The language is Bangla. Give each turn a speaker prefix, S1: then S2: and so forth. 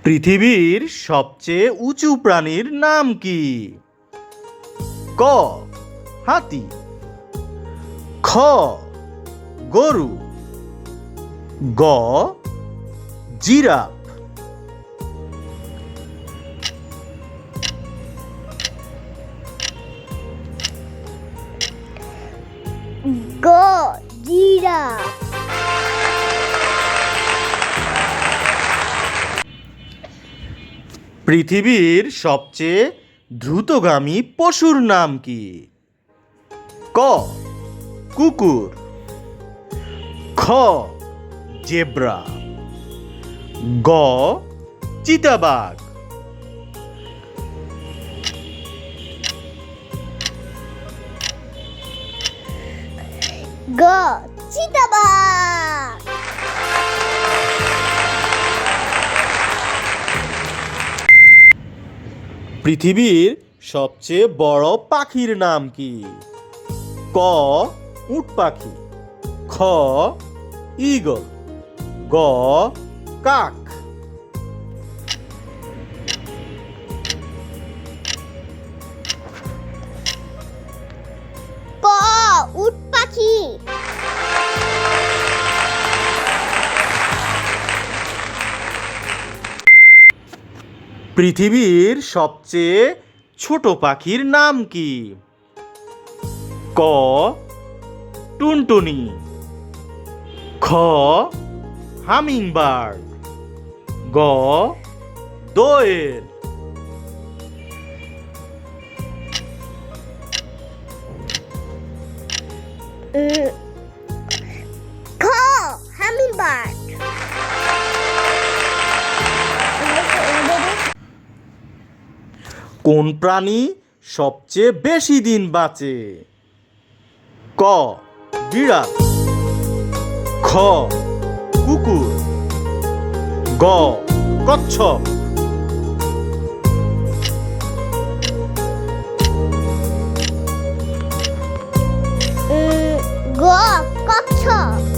S1: পৃথিবীর সবচেয়ে উঁচু প্রাণীর নাম কি? ক হাতি, খ গরু, গ জিরাফ।
S2: জিরাফ।
S1: পৃথিবীর সবচেয়ে দ্রুতগামী পশুর নাম কি? ক কুকুর, খ জেব্রা, গ চিতাবাঘ।
S2: গ চিতাবাঘ।
S1: পৃথিবীর সবচেয়ে বড় পাখির নাম কি? ক উট পাখি, খ ঈগল, গ কাক।
S2: ক উট পাখি।
S1: পৃথিবীর সবচেয়ে ছোট পাখির নাম কি? ক টুনটুনি, খ হামিংবার্ড, গ দোয়েল।
S2: খ হামিংবার্ড।
S1: কোন প্রাণী সবচেয়ে বেশি দিন বাঁচে? ক বিড়াল, খ কুকুর, গ কচ্ছপ।
S2: গ কচ্ছপ।